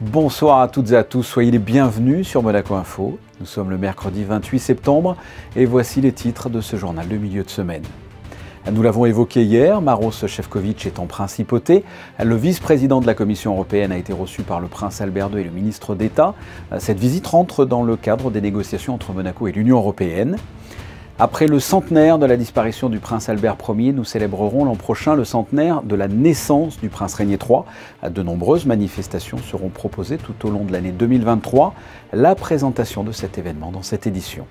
Bonsoir à toutes et à tous, soyez les bienvenus sur Monaco Info. Nous sommes le mercredi 28 septembre et voici les titres de ce journal de milieu de semaine. Nous l'avons évoqué hier, Maroš Šefčovič est en principauté. Le vice-président de la Commission européenne a été reçu par le prince Albert II et le ministre d'État. Cette visite rentre dans le cadre des négociations entre Monaco et l'Union européenne. Après le centenaire de la disparition du prince Albert Ier, nous célébrerons l'an prochain le centenaire de la naissance du prince Régnier III. De nombreuses manifestations seront proposées tout au long de l'année 2023. La présentation de cet événement dans cette édition.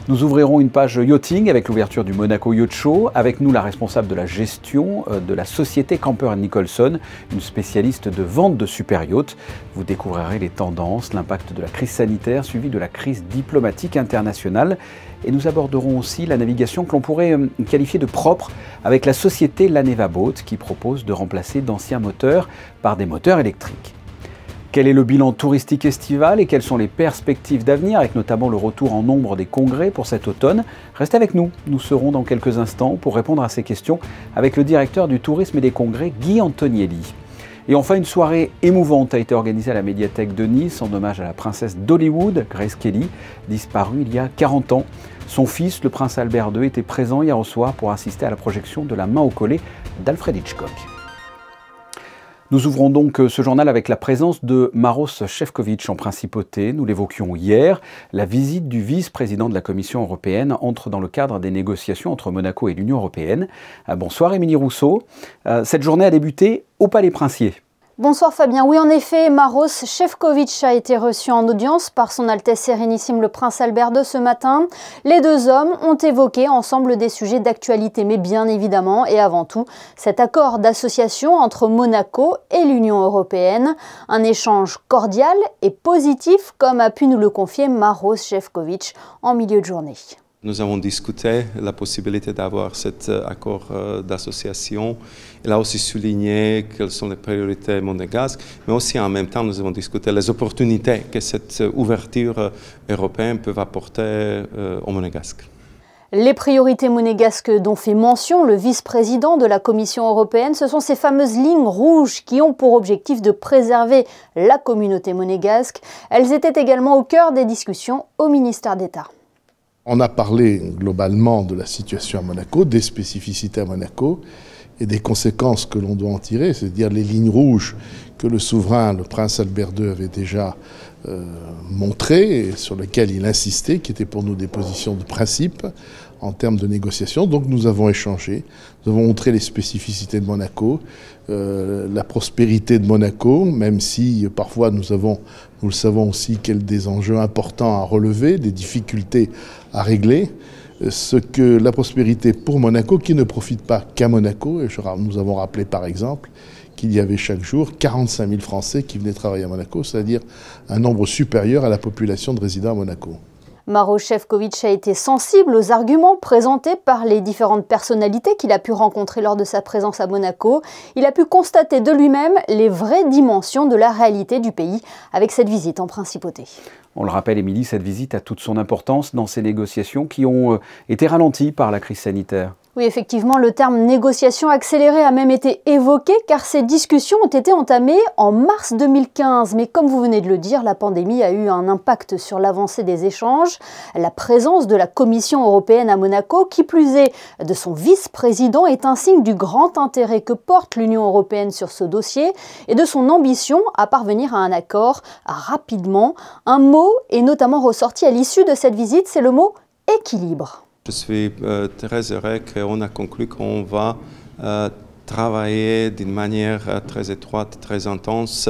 Nous ouvrirons une page yachting avec l'ouverture du Monaco Yacht Show. Avec nous, la responsable de la gestion de la société Camper & Nicholson, une spécialiste de vente de super yachts. Vous découvrirez les tendances, l'impact de la crise sanitaire suivi de la crise diplomatique internationale. Et nous aborderons aussi la navigation que l'on pourrait qualifier de propre avec la société La Neva Boat qui propose de remplacer d'anciens moteurs par des moteurs électriques. Quel est le bilan touristique estival et quelles sont les perspectives d'avenir, avec notamment le retour en nombre des congrès pour cet automne? Restez avec nous, nous serons dans quelques instants pour répondre à ces questions avec le directeur du tourisme et des congrès, Guy Antonielli. Et enfin, une soirée émouvante a été organisée à la médiathèque de Nice en hommage à la princesse d'Hollywood, Grace Kelly, disparue il y a 40 ans. Son fils, le prince Albert II, était présent hier au soir pour assister à la projection de La main au collet d'Alfred Hitchcock. Nous ouvrons donc ce journal avec la présence de Maroš Šefčovič en principauté. Nous l'évoquions hier. La visite du vice-président de la Commission européenne entre dans le cadre des négociations entre Monaco et l'Union européenne. Bonsoir Émilie Rousseau. Cette journée a débuté au Palais Princier. Bonsoir Fabien. Oui, en effet, Maroš Šefčovič a été reçu en audience par son Altesse Sérénissime le Prince Albert II ce matin. Les deux hommes ont évoqué ensemble des sujets d'actualité, mais bien évidemment et avant tout, cet accord d'association entre Monaco et l'Union européenne. Un échange cordial et positif, comme a pu nous le confier Maroš Šefčovič en milieu de journée. Nous avons discuté la possibilité d'avoir cet accord d'association. Il a aussi souligné quelles sont les priorités monégasques, mais aussi en même temps nous avons discuté les opportunités que cette ouverture européenne peut apporter aux Monégasques. Les priorités monégasques dont fait mention le vice-président de la Commission européenne, ce sont ces fameuses lignes rouges qui ont pour objectif de préserver la communauté monégasque. Elles étaient également au cœur des discussions au ministère d'État. On a parlé globalement de la situation à Monaco, des spécificités à Monaco et des conséquences que l'on doit en tirer, c'est-à-dire les lignes rouges que le souverain, le prince Albert II, avait déjà montrées et sur lesquelles il insistait, qui étaient pour nous des positions de principe en termes de négociation. Donc nous avons échangé, nous avons montré les spécificités de Monaco, la prospérité de Monaco, même si parfois nous le savons aussi, des enjeux importants à relever, des difficultés à régler. La prospérité pour Monaco, qui ne profite pas qu'à Monaco, et nous avons rappelé par exemple qu'il y avait chaque jour 45 000 Français qui venaient travailler à Monaco, c'est-à-dire un nombre supérieur à la population de résidents à Monaco. Maroš Šefčovič a été sensible aux arguments présentés par les différentes personnalités qu'il a pu rencontrer lors de sa présence à Monaco. Il a pu constater de lui-même les vraies dimensions de la réalité du pays avec cette visite en principauté. On le rappelle, Émilie, cette visite a toute son importance dans ces négociations qui ont été ralenties par la crise sanitaire. Oui, effectivement, le terme négociation accélérée a même été évoqué car ces discussions ont été entamées en mars 2015. Mais comme vous venez de le dire, la pandémie a eu un impact sur l'avancée des échanges. La présence de la Commission européenne à Monaco, qui plus est de son vice-président, est un signe du grand intérêt que porte l'Union européenne sur ce dossier et de son ambition à parvenir à un accord rapidement. Un mot est notamment ressorti à l'issue de cette visite, c'est le mot « équilibre ». Je suis très heureux qu'on a conclu qu'on va travailler d'une manière très étroite, très intense,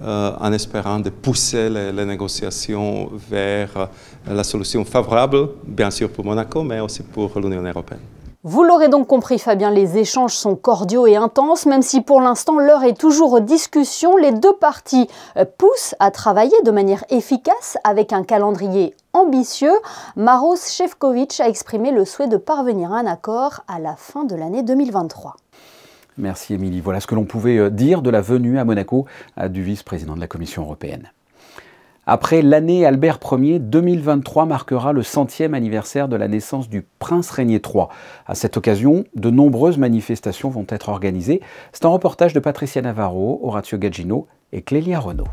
en espérant de pousser les négociations vers la solution favorable, bien sûr pour Monaco, mais aussi pour l'Union européenne. Vous l'aurez donc compris Fabien, les échanges sont cordiaux et intenses, même si pour l'instant l'heure est toujours aux discussions. Les deux parties poussent à travailler de manière efficace avec un calendrier ambitieux. Maroš Šefčovič a exprimé le souhait de parvenir à un accord à la fin de l'année 2023. Merci Émilie. Voilà ce que l'on pouvait dire de la venue à Monaco du vice-président de la Commission européenne. Après l'année Albert Ier, 2023 marquera le 100e anniversaire de la naissance du prince Régnier III. À cette occasion, de nombreuses manifestations vont être organisées. C'est un reportage de Patricia Navarro, Horacio Gaggino et Clélia Renaud.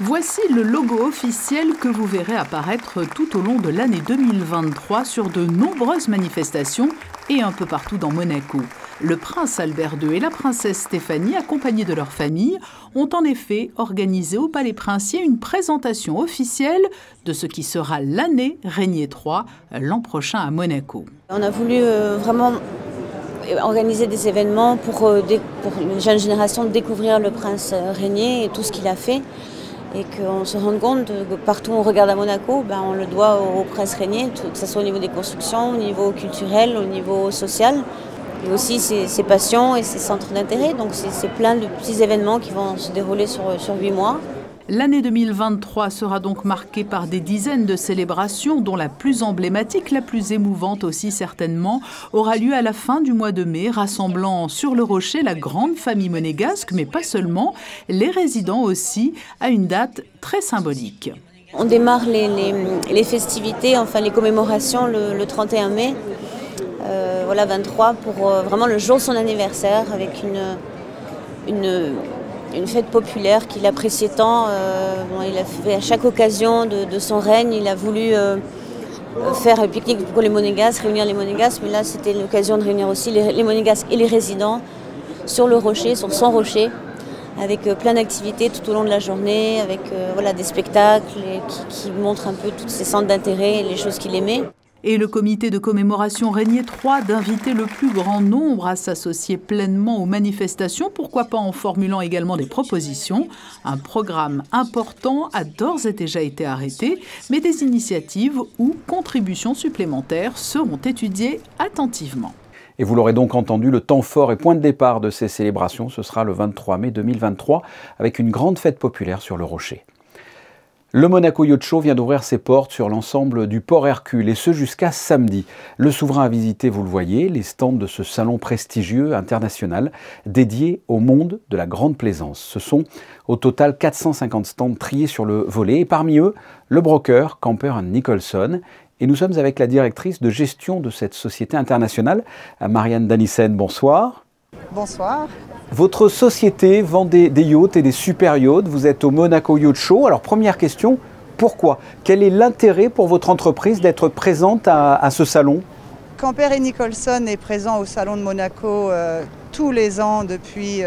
Voici le logo officiel que vous verrez apparaître tout au long de l'année 2023 sur de nombreuses manifestations et un peu partout dans Monaco. Le prince Albert II et la princesse Stéphanie, accompagnés de leur famille, ont en effet organisé au Palais Princier une présentation officielle de ce qui sera l'année Régnier III l'an prochain à Monaco. On a voulu vraiment organiser des événements pour une jeune génération de découvrir le prince Régnier et tout ce qu'il a fait. Et qu'on se rende compte que partout où on regarde à Monaco, on le doit au prince Régnier, que ce soit au niveau des constructions, au niveau culturel, au niveau social, et aussi ses passions et ses centres d'intérêt. Donc c'est plein de petits événements qui vont se dérouler sur 8 mois. L'année 2023 sera donc marquée par des dizaines de célébrations, dont la plus emblématique, la plus émouvante aussi certainement, aura lieu à la fin du mois de mai, rassemblant sur le Rocher la grande famille monégasque, mais pas seulement, les résidents aussi, à une date très symbolique. On démarre les festivités, enfin les commémorations le 31 mai, 23, pour vraiment le jour de son anniversaire, avec une fête populaire qu'il appréciait tant. Il a fait à chaque occasion de son règne, il a voulu faire un pique-nique pour les Monégasques, réunir les Monégasques, mais là c'était l'occasion de réunir aussi les Monégasques et les résidents sur le rocher, sur son rocher, avec plein d'activités tout au long de la journée, avec des spectacles qui montrent un peu tous ses centres d'intérêt et les choses qu'il aimait. Et le comité de commémoration Régnier III d'inviter le plus grand nombre à s'associer pleinement aux manifestations, pourquoi pas en formulant également des propositions. Un programme important a d'ores et déjà été arrêté, mais des initiatives ou contributions supplémentaires seront étudiées attentivement. Et vous l'aurez donc entendu, le temps fort et point de départ de ces célébrations, ce sera le 23 mai 2023, avec une grande fête populaire sur le Rocher. Le Monaco Yacht Show vient d'ouvrir ses portes sur l'ensemble du port Hercule, et ce jusqu'à samedi. Le souverain a visité, vous le voyez, les stands de ce salon prestigieux international dédié au monde de la grande plaisance. Ce sont au total 450 stands triés sur le volet, et parmi eux, le broker Camper & Nicholson. Et nous sommes avec la directrice de gestion de cette société internationale, Marianne Danissen. Bonsoir. Bonsoir. Votre société vend des yachts et des super yachts. Vous êtes au Monaco Yacht Show. Alors première question, pourquoi? Quel est l'intérêt pour votre entreprise d'être présente à ce salon? Camper & Nicholson est présent au salon de Monaco tous les ans depuis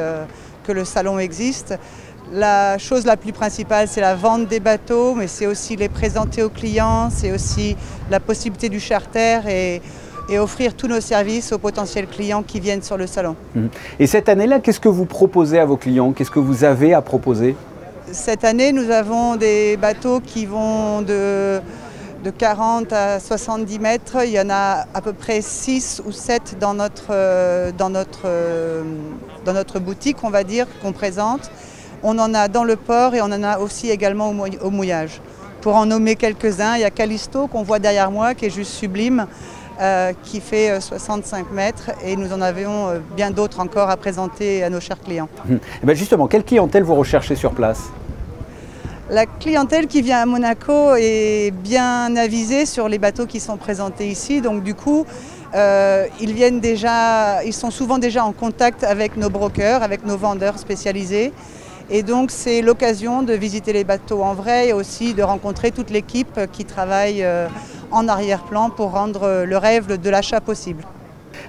que le salon existe. La chose la plus principale, c'est la vente des bateaux, mais c'est aussi les présenter aux clients, c'est aussi la possibilité du charter et offrir tous nos services aux potentiels clients qui viennent sur le salon. Et cette année-là, qu'est-ce que vous proposez à vos clients? Qu'est-ce que vous avez à proposer? Cette année, nous avons des bateaux qui vont de 40 à 70 mètres. Il y en a à peu près 6 ou 7 dans notre boutique, on va dire, qu'on présente. On en a dans le port et on en a aussi également au mouillage. Pour en nommer quelques-uns, il y a Callisto qu'on voit derrière moi, qui est juste sublime, qui fait 65 mètres, et nous en avions bien d'autres encore à présenter à nos chers clients. Et bien justement, quelle clientèle vous recherchez sur place? La clientèle qui vient à Monaco est bien avisée sur les bateaux qui sont présentés ici, donc du coup, ils sont souvent déjà en contact avec nos brokers, avec nos vendeurs spécialisés. Et donc c'est l'occasion de visiter les bateaux en vrai et aussi de rencontrer toute l'équipe qui travaille en arrière-plan pour rendre le rêve de l'achat possible.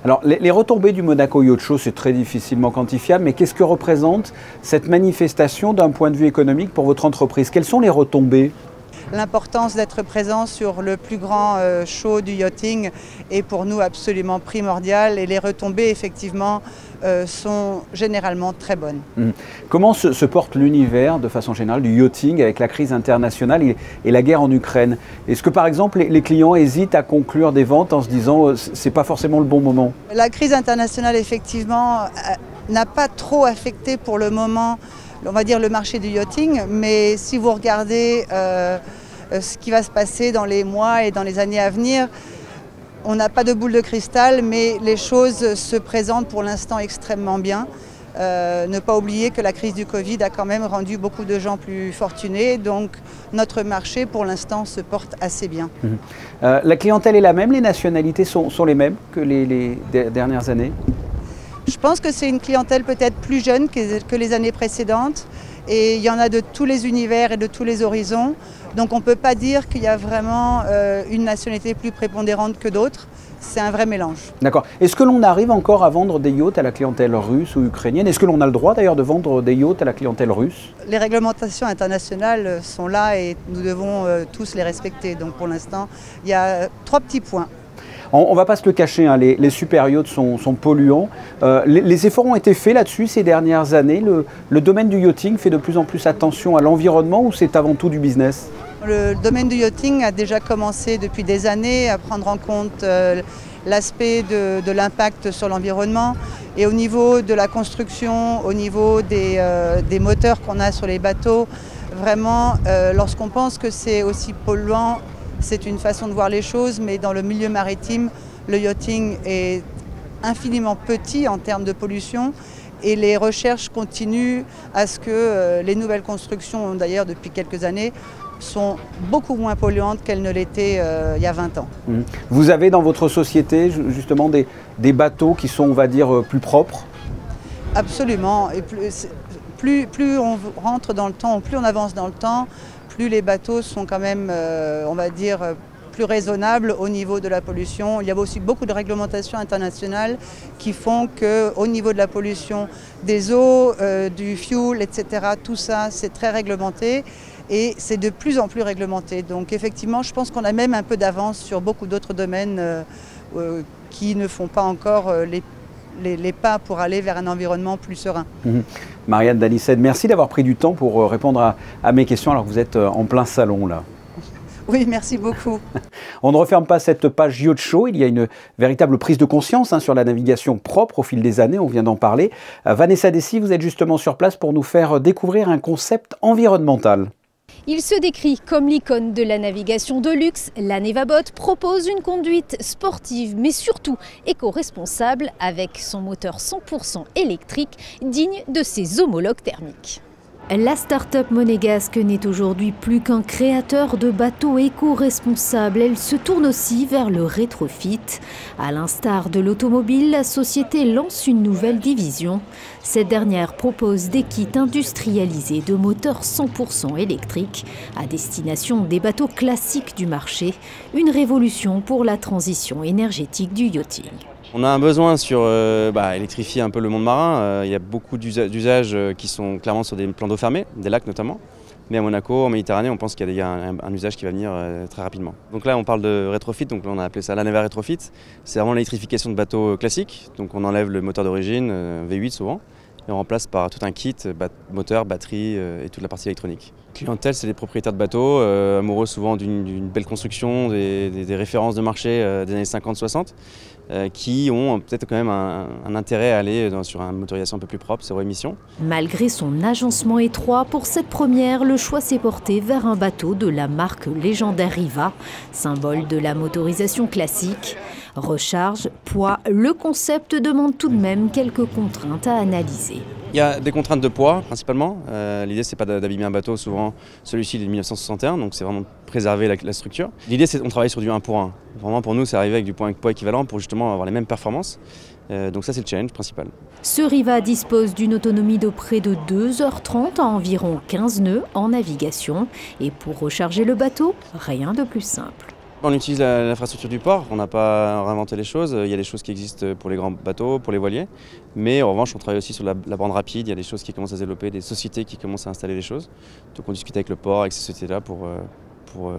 Alors les retombées du Monaco Yacht Show, c'est très difficilement quantifiable, mais qu'est-ce que représente cette manifestation d'un point de vue économique pour votre entreprise? Quelles sont les retombées? L'importance d'être présent sur le plus grand show du yachting est pour nous absolument primordiale, et les retombées effectivement sont généralement très bonnes. Comment se porte l'univers de façon générale du yachting avec la crise internationale et la guerre en Ukraine? Est-ce que par exemple les clients hésitent à conclure des ventes en se disant c'est pas forcément le bon moment? La crise internationale effectivement n'a pas trop affecté pour le moment, on va dire, le marché du yachting, mais si vous regardez ce qui va se passer dans les mois et dans les années à venir, on n'a pas de boule de cristal, mais les choses se présentent pour l'instant extrêmement bien. Ne pas oublier que la crise du Covid a quand même rendu beaucoup de gens plus fortunés, donc notre marché pour l'instant se porte assez bien. La clientèle est la même, les nationalités sont les mêmes que les dernières années? Je pense que c'est une clientèle peut-être plus jeune que les années précédentes et il y en a de tous les univers et de tous les horizons. Donc on ne peut pas dire qu'il y a vraiment une nationalité plus prépondérante que d'autres. C'est un vrai mélange. D'accord. Est-ce que l'on arrive encore à vendre des yachts à la clientèle russe ou ukrainienne? Est-ce que l'on a le droit d'ailleurs de vendre des yachts à la clientèle russe? Les réglementations internationales sont là et nous devons tous les respecter. Donc pour l'instant, il y a 3 petits points. On ne va pas se le cacher, hein, les super yachts sont polluants. Les efforts ont été faits là-dessus ces dernières années. Le domaine du yachting fait de plus en plus attention à l'environnement ou c'est avant tout du business? Le domaine du yachting a déjà commencé depuis des années à prendre en compte l'aspect de l'impact sur l'environnement. Et au niveau de la construction, au niveau des moteurs qu'on a sur les bateaux, vraiment, lorsqu'on pense que c'est aussi polluant, c'est une façon de voir les choses, mais dans le milieu maritime, le yachting est infiniment petit en termes de pollution et les recherches continuent à ce que les nouvelles constructions, d'ailleurs depuis quelques années, sont beaucoup moins polluantes qu'elles ne l'étaient il y a 20 ans. Vous avez dans votre société justement des bateaux qui sont, on va dire, plus propres? Absolument. Et plus on rentre dans le temps, plus on avance dans le temps, plus les bateaux sont quand même, on va dire, plus raisonnables au niveau de la pollution. Il y a aussi beaucoup de réglementations internationales qui font qu'au niveau de la pollution des eaux, du fuel, etc., tout ça, c'est très réglementé et c'est de plus en plus réglementé. Donc effectivement, je pense qu'on a même un peu d'avance sur beaucoup d'autres domaines qui ne font pas encore les pas pour aller vers un environnement plus serein. Marianne Danissède, merci d'avoir pris du temps pour répondre à mes questions alors que vous êtes en plein salon là. Oui, merci beaucoup. On ne referme pas cette page Yacht Show, il y a une véritable prise de conscience sur la navigation propre au fil des années, on vient d'en parler. Vanessa Dessy, vous êtes justement sur place pour nous faire découvrir un concept environnemental. Il se décrit comme l'icône de la navigation de luxe. La Nevabot propose une conduite sportive mais surtout éco-responsable avec son moteur 100% électrique digne de ses homologues thermiques. La start-up monégasque n'est aujourd'hui plus qu'un créateur de bateaux éco-responsables. Elle se tourne aussi vers le rétrofit. À l'instar de l'automobile, la société lance une nouvelle division. Cette dernière propose des kits industrialisés de moteurs 100% électriques à destination des bateaux classiques du marché. Une révolution pour la transition énergétique du yachting. On a un besoin sur électrifier un peu le monde marin. Il y a beaucoup d'usages qui sont clairement sur des plans d'eau fermés, des lacs notamment. Mais à Monaco, en Méditerranée, on pense qu'il y a un usage qui va venir très rapidement. Donc là, on parle de rétrofit, donc là, on a appelé ça la Neva Rétrofit. C'est vraiment l'électrification de bateaux classiques. Donc on enlève le moteur d'origine, V8 souvent, et on remplace par tout un kit, moteur, batterie et toute la partie électronique. Clientèle, c'est les propriétaires de bateaux, amoureux souvent d'une belle construction, des références de marché des années 50-60. Qui ont peut-être quand même un intérêt à aller sur une motorisation un peu plus propre, zéro émission. Malgré son agencement étroit, pour cette première, le choix s'est porté vers un bateau de la marque légendaire Riva, symbole de la motorisation classique. Recharge, poids, le concept demande tout de même quelques contraintes à analyser. Il y a des contraintes de poids principalement. L'idée c'est pas d'abîmer un bateau, souvent celui-ci il est de 1961, donc c'est vraiment préserver la structure. L'idée c'est qu'on travaille sur du 1 pour 1. Vraiment pour nous c'est arriver avec du poids équivalent pour justement avoir les mêmes performances. Donc ça c'est le challenge principal. Ce Riva dispose d'une autonomie de près de 2h30 à environ 15 nœuds en navigation. Et pour recharger le bateau, rien de plus simple. On utilise l'infrastructure du port, on n'a pas réinventé les choses, il y a des choses qui existent pour les grands bateaux, pour les voiliers, mais en revanche on travaille aussi sur la bande rapide, il y a des choses qui commencent à se développer, des sociétés qui commencent à installer les choses, donc on discute avec le port, avec ces sociétés-là pour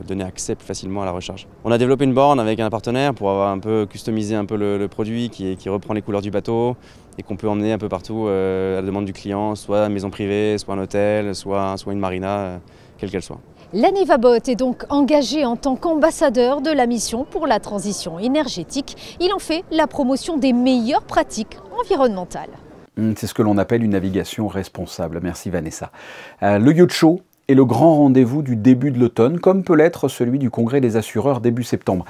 donner accès plus facilement à la recharge. On a développé une borne avec un partenaire pour avoir un peu customisé un peu le produit qui reprend les couleurs du bateau et qu'on peut emmener un peu partout à la demande du client, soit une maison privée, soit un hôtel, soit une marina, quelle qu'elle soit. La Nevabot est donc engagée en tant qu'ambassadeur de la mission pour la transition énergétique. Il en fait la promotion des meilleures pratiques environnementales. C'est ce que l'on appelle une navigation responsable. Merci Vanessa. Le Yacht Show est le grand rendez-vous du début de l'automne, comme peut l'être celui du congrès des assureurs début septembre.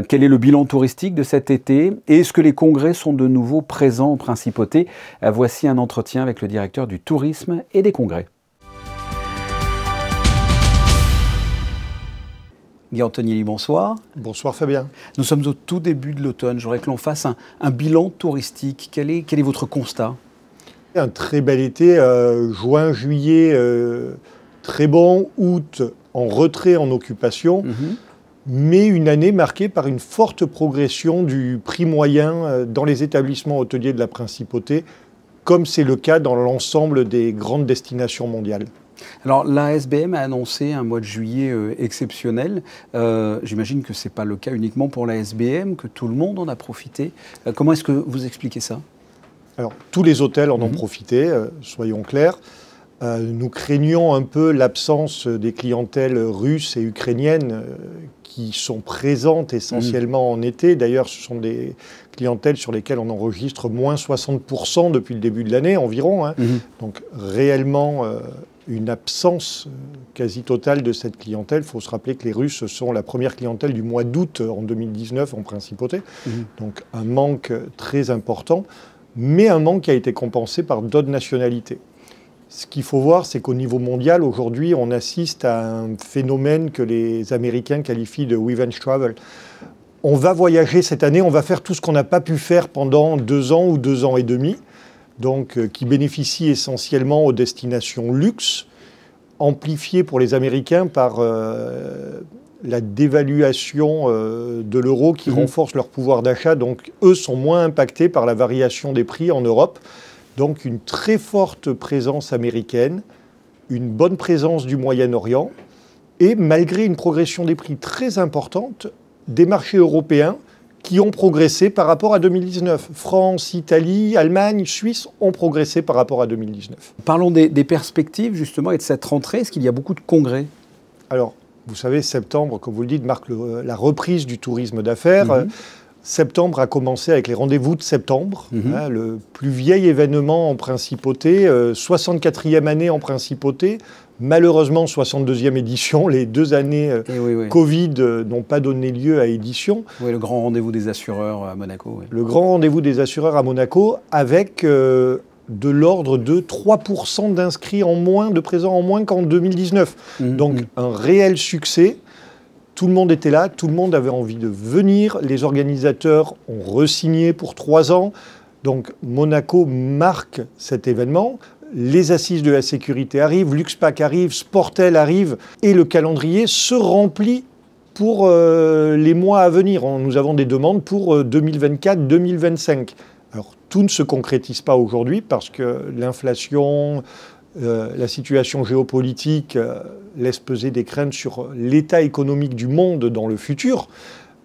Quel est le bilan touristique de cet été? Et est-ce que les congrès sont de nouveau présents en principauté? Voici un entretien avec le directeur du tourisme et des congrès. Guy Antonelli, bonsoir. Bonsoir Fabien. Nous sommes au tout début de l'automne. Je voudrais que l'on fasse un bilan touristique. Quel est votre constat? Un très bel été, juin, juillet, très bon, août en retrait, en occupation, mais une année marquée par une forte progression du prix moyen dans les établissements hôteliers de la Principauté, comme c'est le cas dans l'ensemble des grandes destinations mondiales. Alors, la SBM a annoncé un mois de juillet exceptionnel. J'imagine que ce n'est pas le cas uniquement pour la SBM, que tout le monde en a profité. Comment est-ce que vous expliquez ça? Alors, tous les hôtels en ont profité, soyons clairs. Nous craignons un peu l'absence des clientèles russes et ukrainiennes qui sont présentes essentiellement en été. D'ailleurs, ce sont des clientèles sur lesquelles on enregistre moins 60% depuis le début de l'année environ. Donc, réellement, une absence quasi totale de cette clientèle. Il faut se rappeler que les Russes sont la première clientèle du mois d'août en 2019 en Principauté. Donc, un manque très important, mais un manque qui a été compensé par d'autres nationalités. Ce qu'il faut voir, c'est qu'au niveau mondial, aujourd'hui, on assiste à un phénomène que les Américains qualifient de revenge travel. On va voyager cette année, on va faire tout ce qu'on n'a pas pu faire pendant 2 ans ou 2 ans et demi, donc qui bénéficie essentiellement aux destinations luxe, amplifiées pour les Américains par la dévaluation de l'euro qui renforce leur pouvoir d'achat. Donc eux sont moins impactés par la variation des prix en Europe. Donc une très forte présence américaine, une bonne présence du Moyen-Orient, et malgré une progression des prix très importante, des marchés européens qui ont progressé par rapport à 2019. France, Italie, Allemagne, Suisse ont progressé par rapport à 2019. Parlons des perspectives justement et de cette rentrée. Est-ce qu'il y a beaucoup de congrès? Alors, vous savez, septembre, comme vous le dites, marque la reprise du tourisme d'affaires. Septembre a commencé avec les rendez-vous de septembre, le plus vieil événement en Principauté, 64e année en Principauté, malheureusement 62e édition. Les 2 années Covid n'ont pas donné lieu à édition. Oui, le grand rendez-vous des assureurs à Monaco. Oui. Le grand rendez-vous des assureurs à Monaco avec de l'ordre de 3% d'inscrits en moins, de présents en moins qu'en 2019. Donc un réel succès. Tout le monde était là, tout le monde avait envie de venir. Les organisateurs ont re-signé pour 3 ans. Donc Monaco marque cet événement. Les assises de la sécurité arrivent, Luxpack arrive, Sportel arrive, et le calendrier se remplit pour les mois à venir. Nous avons des demandes pour 2024-2025. Alors tout ne se concrétise pas aujourd'hui parce que l'inflation, la situation géopolitique laisse peser des craintes sur l'état économique du monde dans le futur,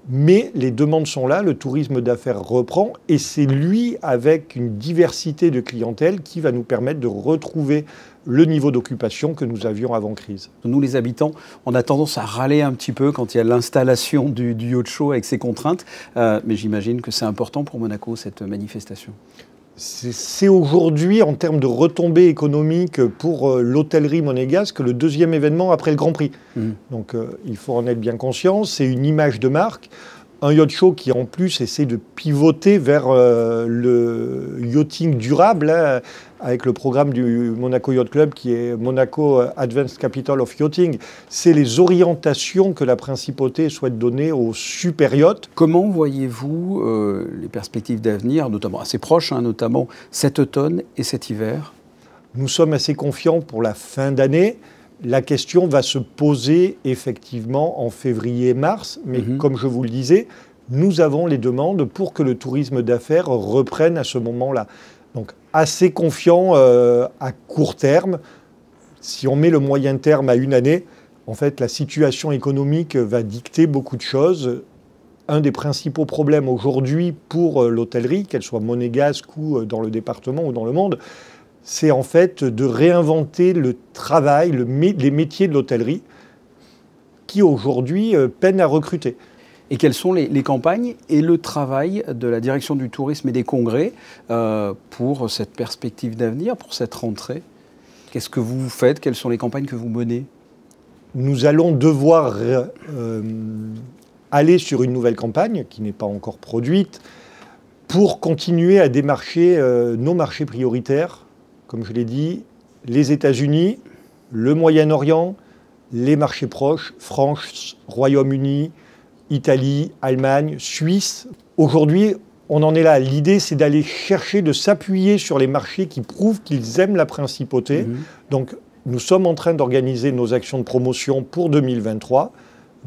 mais les demandes sont là, le tourisme d'affaires reprend, et c'est lui, avec une diversité de clientèle, qui va nous permettre de retrouver le niveau d'occupation que nous avions avant crise. Nous, les habitants, on a tendance à râler un petit peu quand il y a l'installation du yacht show avec ses contraintes, mais j'imagine que c'est important pour Monaco, cette manifestation. C'est aujourd'hui, en termes de retombées économiques pour l'hôtellerie monégasque, le 2e événement après le Grand Prix. Donc il faut en être bien conscient, c'est une image de marque. Un yacht show qui en plus essaie de pivoter vers le yachting durable, avec le programme du Monaco Yacht Club qui est Monaco Advanced Capital of Yachting. C'est les orientations que la Principauté souhaite donner aux super yachts. Comment voyez-vous les perspectives d'avenir, notamment assez proches, notamment cet automne et cet hiver? Nous sommes assez confiants pour la fin d'année. La question va se poser effectivement en février-mars, mais comme je vous le disais, nous avons les demandes pour que le tourisme d'affaires reprenne à ce moment-là. Donc assez confiant à court terme. Si on met le moyen terme à 1 année, en fait la situation économique va dicter beaucoup de choses. Un des principaux problèmes aujourd'hui pour l'hôtellerie, qu'elle soit monégasque ou dans le département ou dans le monde, c'est en fait de réinventer le travail, les métiers de l'hôtellerie qui aujourd'hui peinent à recruter. Et quelles sont les campagnes et le travail de la direction du tourisme et des congrès pour cette perspective d'avenir, pour cette rentrée? Qu'est-ce que vous faites? Quelles sont les campagnes que vous menez? Nous allons devoir aller sur une nouvelle campagne qui n'est pas encore produite pour continuer à démarcher nos marchés prioritaires. Comme je l'ai dit, les États-Unis, le Moyen-Orient, les marchés proches, France, Royaume-Uni, Italie, Allemagne, Suisse. Aujourd'hui, on en est là. L'idée, c'est d'aller chercher, de s'appuyer sur les marchés qui prouvent qu'ils aiment la principauté. Donc, nous sommes en train d'organiser nos actions de promotion pour 2023.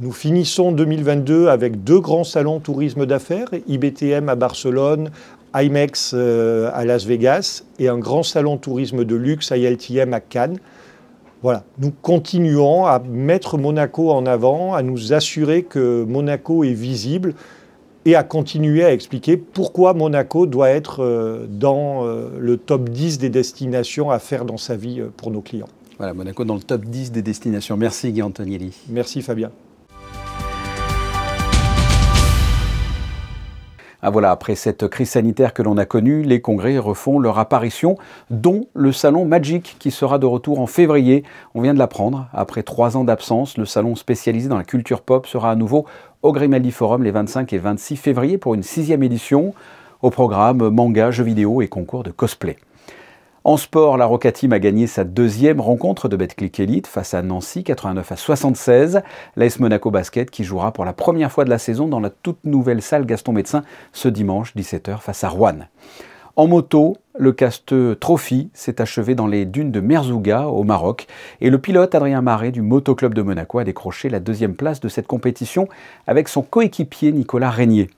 Nous finissons 2022 avec 2 grands salons tourisme d'affaires, IBTM à Barcelone, IMEX à Las Vegas et un grand salon tourisme de luxe, ILTM à Cannes. Voilà, nous continuons à mettre Monaco en avant, à nous assurer que Monaco est visible et à continuer à expliquer pourquoi Monaco doit être dans le top 10 des destinations à faire dans sa vie pour nos clients. Voilà, Monaco dans le top 10 des destinations. Merci Guy Antonielli. Merci Fabien. Ah voilà, après cette crise sanitaire que l'on a connue, les congrès refont leur apparition, dont le salon Magic qui sera de retour en février. On vient de l'apprendre, après 3 ans d'absence, le salon spécialisé dans la culture pop sera à nouveau au Grimaldi Forum les 25 et 26 février pour une 6e édition. Au programme, manga, jeux vidéo et concours de cosplay. En sport, la Roca Team a gagné sa 2e rencontre de Betclic Elite face à Nancy, 89-76. L'AS Monaco Basket qui jouera pour la première fois de la saison dans la toute nouvelle salle Gaston Médecin ce dimanche 17h face à Roanne. En moto, le Casteux Trophy s'est achevé dans les dunes de Merzouga au Maroc et le pilote Adrien Maré du Motoclub de Monaco a décroché la 2e place de cette compétition avec son coéquipier Nicolas Régnier.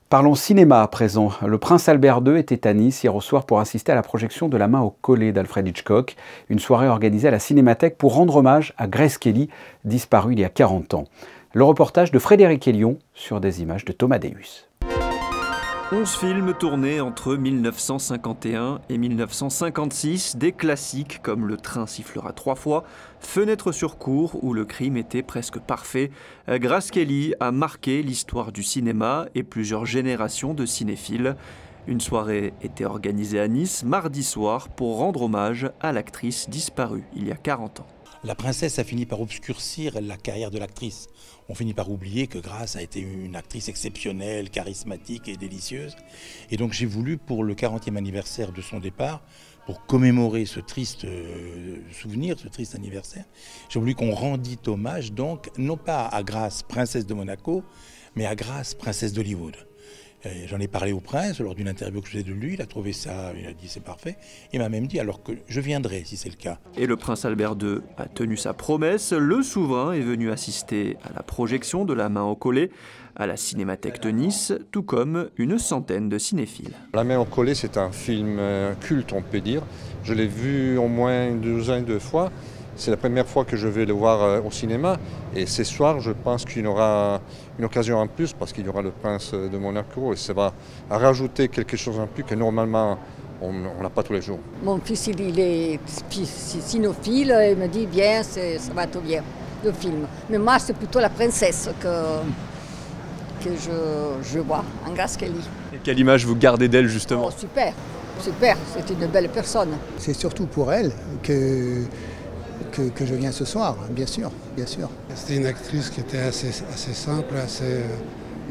Parlons cinéma à présent. Le Prince Albert II était à Nice hier au soir pour assister à la projection de La main au collet d'Alfred Hitchcock, une soirée organisée à la Cinémathèque pour rendre hommage à Grace Kelly, disparue il y a 40 ans. Le reportage de Frédéric Hélion sur des images de Thomas Deus. 11 films tournés entre 1951 et 1956, des classiques comme Le train sifflera 3 fois, Fenêtre sur cour où le crime était presque parfait. Grace Kelly a marqué l'histoire du cinéma et plusieurs générations de cinéphiles. Une soirée était organisée à Nice mardi soir pour rendre hommage à l'actrice disparue il y a 40 ans. La princesse a fini par obscurcir la carrière de l'actrice. On finit par oublier que Grace a été une actrice exceptionnelle, charismatique et délicieuse. Et donc j'ai voulu, pour le 40e anniversaire de son départ, pour commémorer ce triste souvenir, ce triste anniversaire, j'ai voulu qu'on rendît hommage, donc, non pas à Grace, princesse de Monaco, mais à Grace, princesse d'Hollywood. J'en ai parlé au prince lors d'une interview que je faisais de lui, il a trouvé ça, il a dit c'est parfait, il m'a même dit alors que je viendrai si c'est le cas. Et le prince Albert II a tenu sa promesse, le souverain est venu assister à la projection de La main au collet à la Cinémathèque de Nice, tout comme une centaine de cinéphiles. La main au collet, c'est un film culte, on peut dire. Je l'ai vu au moins une douzaine de fois. C'est la première fois que je vais le voir au cinéma. Et ce soir, je pense qu'il y aura une occasion en plus parce qu'il y aura le prince de Monaco et ça va rajouter quelque chose en plus que normalement on n'a pas tous les jours. Mon fils, il est cinéphile et il me dit bien, ça va tout bien, le film. Mais moi, c'est plutôt la princesse que je vois, en Grace Kelly. Et quelle image vous gardez d'elle justement? Oh, super, super, c'est une belle personne. C'est surtout pour elle que je viens ce soir, bien sûr, bien sûr. C'était une actrice qui était assez simple, assez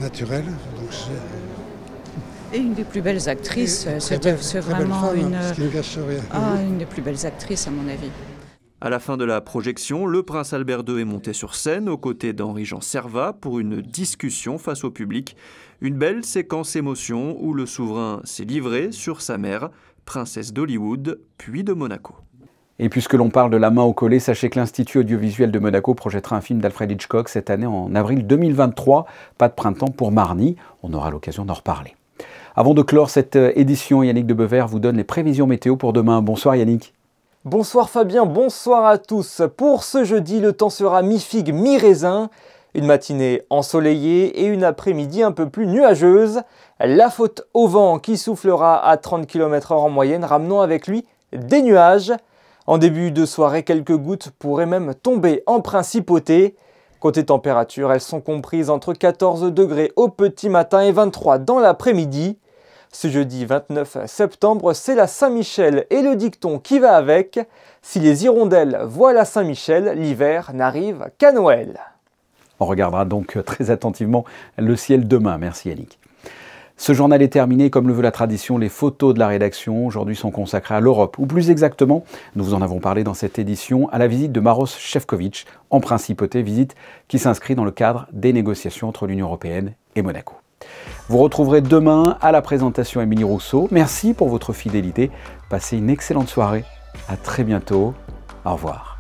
naturelle. Donc et une des plus belles actrices, c'est vraiment femme, une... Ce qui ne gâche rien. Une des plus belles actrices à mon avis. À la fin de la projection, le prince Albert II est monté sur scène aux côtés d'Henri-Jean Servat pour une discussion face au public. Une belle séquence émotion où le souverain s'est livré sur sa mère, princesse d'Hollywood, puis de Monaco. Et puisque l'on parle de La main au collet, sachez que l'Institut audiovisuel de Monaco projettera un film d'Alfred Hitchcock cette année en avril 2023. Pas de printemps pour Marny, on aura l'occasion d'en reparler. Avant de clore cette édition, Yannick de Bever vous donne les prévisions météo pour demain. Bonsoir Yannick. Bonsoir Fabien, bonsoir à tous. Pour ce jeudi, le temps sera mi-figue, mi-raisin. Une matinée ensoleillée et une après-midi un peu plus nuageuse. La faute au vent qui soufflera à 30 km/h en moyenne, ramenant avec lui des nuages. En début de soirée, quelques gouttes pourraient même tomber en principauté. Côté température, elles sont comprises entre 14 degrés au petit matin et 23 dans l'après-midi. Ce jeudi 29 septembre, c'est la Saint-Michel et le dicton qui va avec. Si les hirondelles voient la Saint-Michel, l'hiver n'arrive qu'à Noël. On regardera donc très attentivement le ciel demain. Merci Yannick. Ce journal est terminé, comme le veut la tradition, les photos de la rédaction aujourd'hui sont consacrées à l'Europe, ou plus exactement, nous vous en avons parlé dans cette édition, à la visite de Maroš Šefčovič en principauté, visite qui s'inscrit dans le cadre des négociations entre l'Union européenne et Monaco. Vous retrouverez demain à la présentation Émilie Rousseau. Merci pour votre fidélité, passez une excellente soirée, à très bientôt, au revoir.